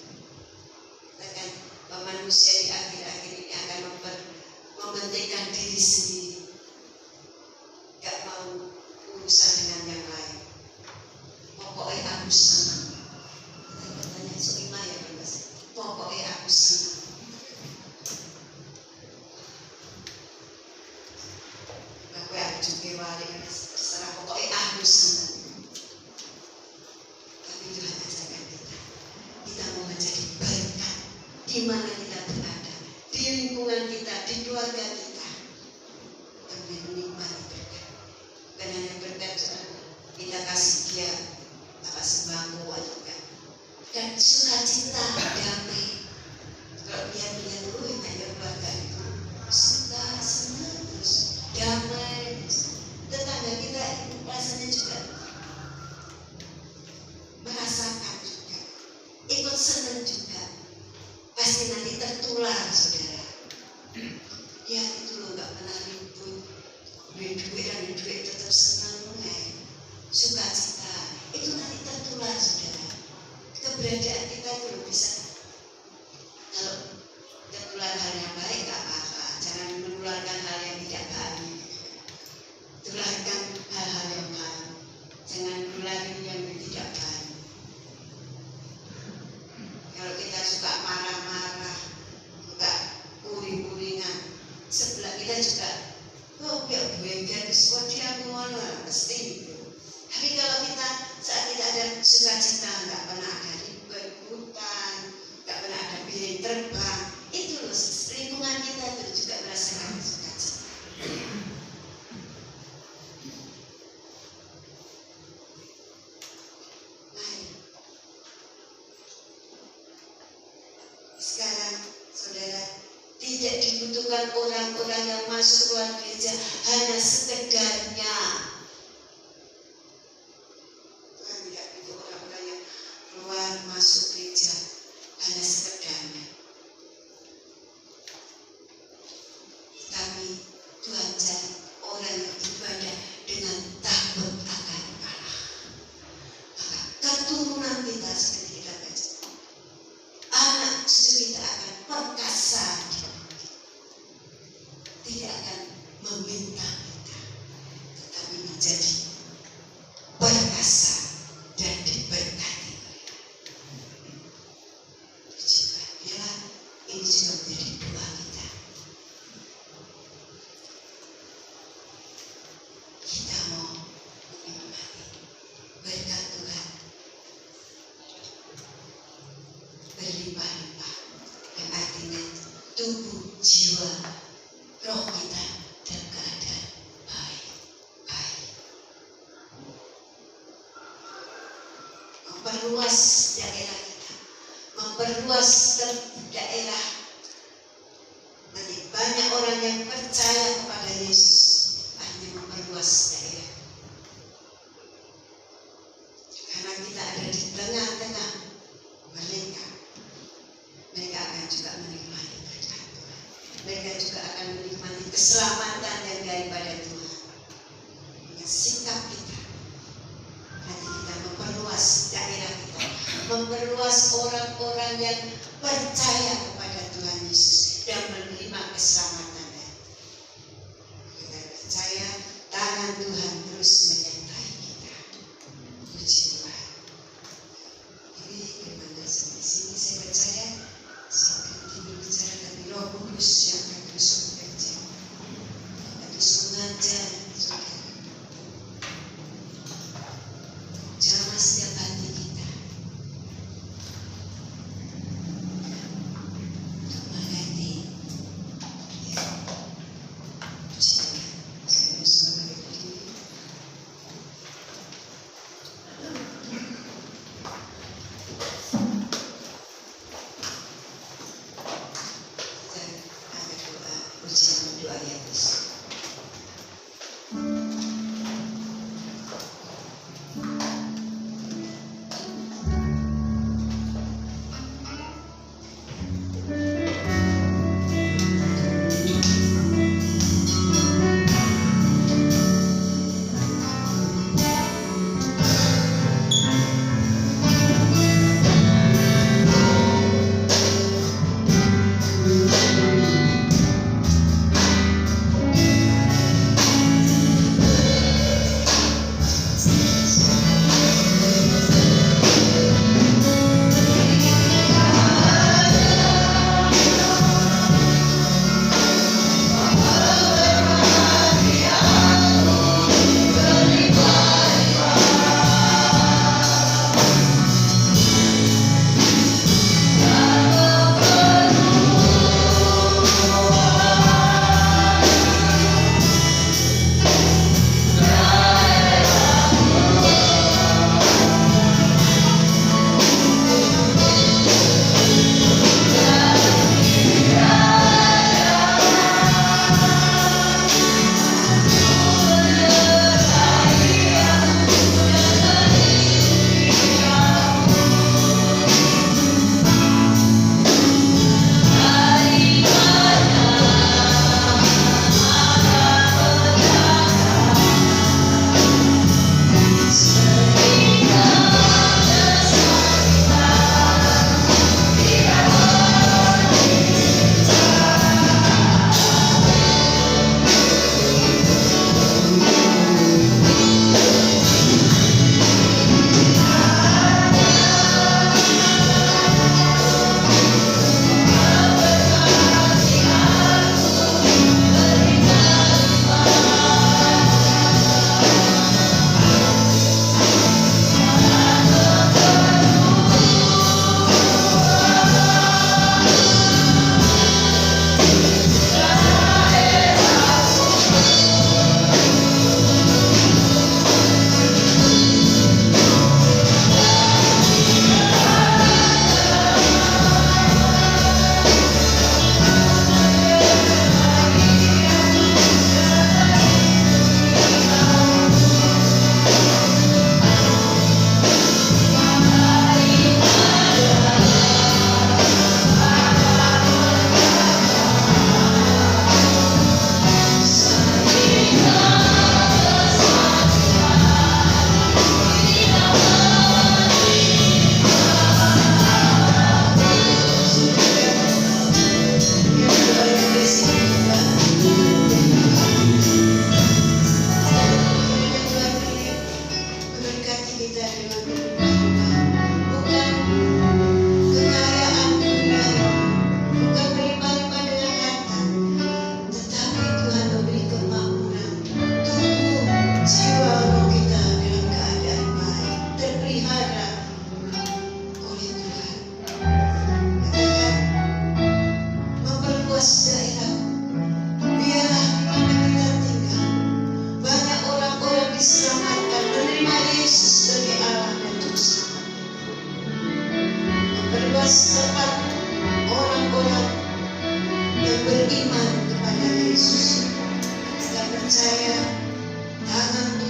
Katakan bahwa manusia di akhir-akhir ini akan mementingkan diri sendiri, gak mau urusan dengan yang lain. Pokoknya aku senang. Katanya Soimah ya Mas. Pokoknya aku senang. Aku yang juga wali terserah, pokoknya aku senang. Tapi Tuhan ajarkan kita mau menjadi berkat di mana kita berada, di lingkungan kita, di keluarga kita, dan menikmati berkat. Bukan hanya berkat kita kasih dia apa sembako atau enggak, dan sukacita, damai. Kalau dia melihat hanya keluarga itu suka, senang terus, damai terus. Tetangga kita rasanya juga merasakan juga, ikut senang juga. Pasti nanti tertular, saudara. Ya itu loh, gak pernah ribut, duit dan duit tetap senang, sukacita. Itu nanti tertular, saudara. Keberadaan kita itu loh bisa. Kalau tertular hal yang baik gak apa-apa, jangan menularkan hal yang tidak baik. Tularkan hal-hal yang baik, jangan menulari yang tidak baik. Kalau kita suka marah-marah, suka uring-uringan, sebelah kita juga, oh biar gue gadis, kok dia ngono, pasti itu. Tapi kalau kita saat kita ada sukacita, nggak pernah ada ribut-ributan, nggak pernah ada piring terbang, itu loh lingkungan kita itu juga merasakan sukacita. Sekarang, saudara, tidak dibutuhkan orang-orang yang masuk luar gereja hanya sekedarnya. Tuhan tidak butuh orang-orang yang keluar masuk gereja hanya sekedarnya. Tapi Tuhan cari orang yang beribadah dengan takut akan Allah. Maka keturunan kita seperti kita baca, anak cucu kita akan perkasa, tidak akan meminta-minta, tetapi menjadi perkasa. memperluas daerah kita, memperluas daerah. Nanti banyak orang yang percaya kepada Yesus, akhirnya memperluas daerah. Karena kita ada di tengah-tengah mereka, mereka akan juga menikmati berkat Tuhan. Mereka juga akan menikmati keselamatan yang daripada Tuhan. Dengan sikap kita, nanti kita memperluas daerah kita, memperluas orang-orang yang percaya kepada Tuhan Yesus dan menerima keselamatan. Kita percaya tangan Tuhan terus menyertai kita. Puji Tuhan. Jadi firman Tuhan sampai sini saya percaya saya berhenti berbicara, tapi Roh Kudus yang akan terus bekerja, akan terus mengajar saudara. Jamah setiap hati kita untuk mengerti. Ya, puji Tuhan. Saya terus berdiri. Kita ada doa, ujian doa yang besar.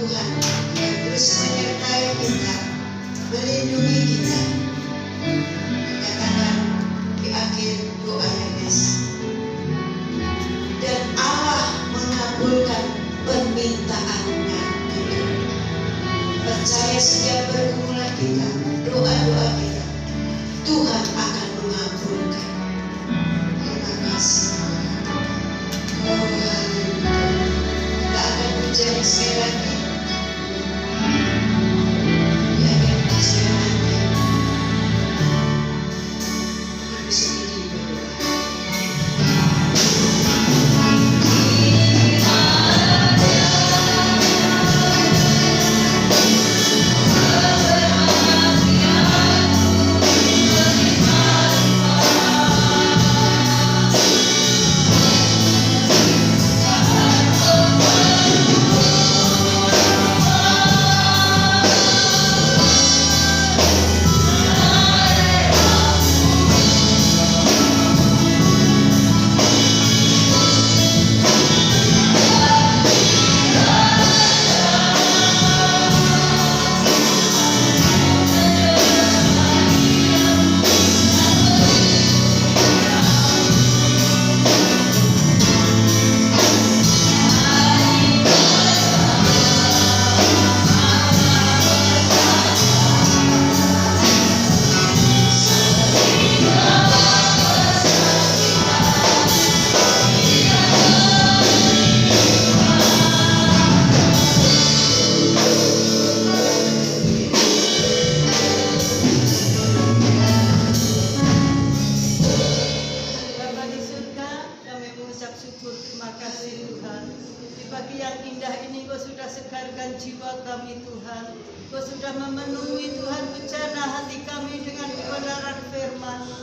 Tuhan yang terus menyertai kita, melindungi kita. Katakan di akhir doa yang biasa. Dan Allah mengabulkan permintaannya itu. Percaya setiap pergumulan kita, doa-doa kita, Tuhan akan mengabulkan. Terima kasih. Oh, haleluya. Kita akan menjadi sekali lagi. Di akhir kasihan nanti. Ibu sendiri berdoa. jiwa kami Tuhan. Kau sudah memenuhi Tuhan bencana hati kami dengan kebenaran firman-Mu.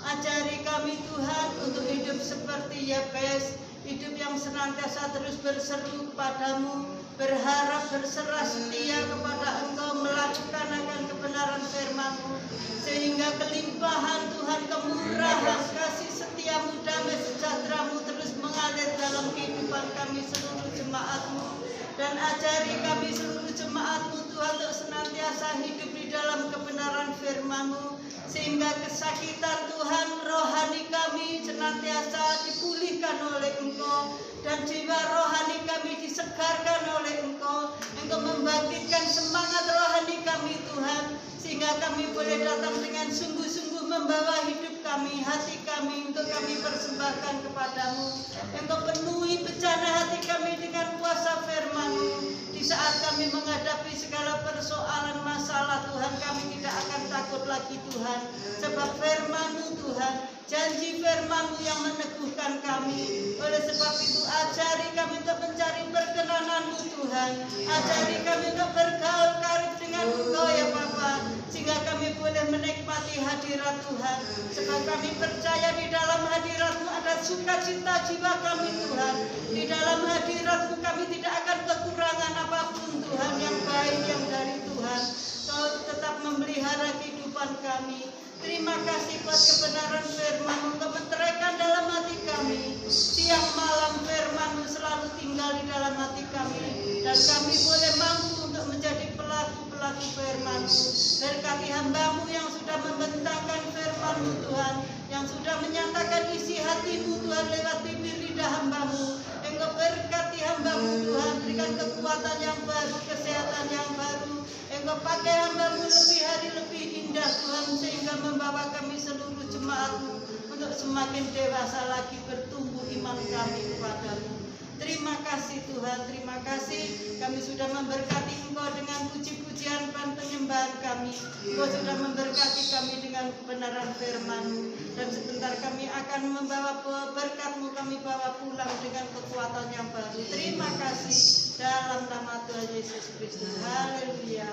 Ajari kami Tuhan untuk hidup seperti Yabes, hidup yang senantiasa terus berseru kepadamu, berharap berserah setia kepada Engkau, melakukan akan kebenaran firman-Mu, sehingga kelimpahan Tuhan, kemurahan, kasih setiamu, damai sejahtera-Mu terus mengalir dalam kehidupan kami seluruh jemaat-Mu. Dan ajari kami seluruh jemaat-Mu Tuhan untuk senantiasa hidup di dalam kebenaran firman-Mu, sehingga kesakitan Tuhan rohani kami senantiasa dipulihkan oleh Engkau, dan jiwa rohani kami disegarkan oleh Engkau. Engkau membangkitkan semangat rohani kami Tuhan, sehingga kami boleh datang dengan sungguh-sungguh membawa hidup kami, hati kami untuk kami persembahkan kepadamu. Engkau penuhi bencana hati kami dengan kuasa firman-Mu. Di saat kami menghadapi segala persoalan masalah Tuhan, kami tidak akan takut lagi Tuhan, sebab firman-Mu Tuhan, janji firman-Mu yang meneguhkan kami. Oleh sebab itu ajari kami untuk mencari perkenanan-Mu Tuhan, ajari kami untuk bergaul karib dengan Engkau ya Bapa, sehingga kami boleh menikmati hadirat Tuhan, sebab kami percaya di dalam hadirat-Mu ada sukacita jiwa kami Tuhan. Di dalam hadirat-Mu kami tidak akan kekurangan apapun Tuhan, yang baik yang dari Tuhan. Kau tetap memelihara kehidupan kami. Terima kasih buat kebenaran firman-Mu, Engkau menteraikan dalam hati kami. Siang malam firman-Mu selalu tinggal di dalam hati kami, dan kami boleh mampu untuk menjadi pelaku-pelaku firman-Mu. Berkati hamba-Mu yang sudah membentangkan firman-Mu Tuhan, yang sudah menyatakan isi hati-Mu Tuhan lewat bibir lidah hamba-Mu. Engkau berkati hamba-Mu Tuhan, berikan kekuatan yang baru, kesehatan yang baru. Engkau pakai hamba-Mu lebih hari lebih indah Tuhan, sehingga membawa kami seluruh jemaat-Mu untuk semakin dewasa lagi bertumbuh iman kami kepadamu. Terima kasih Tuhan, terima kasih. Kami sudah memberkati Engkau dengan puji-pujian dan penyembahan kami. Engkau sudah memberkati kami dengan kebenaran firman-Mu. Dan sebentar kami akan membawa berkat-Mu, kami bawa pulang dengan kekuatan yang baru. Terima kasih dalam nama Tuhan Yesus Kristus. Haleluya.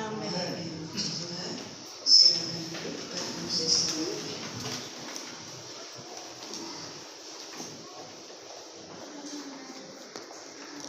Amin. Silakan duduk, Pak Moses.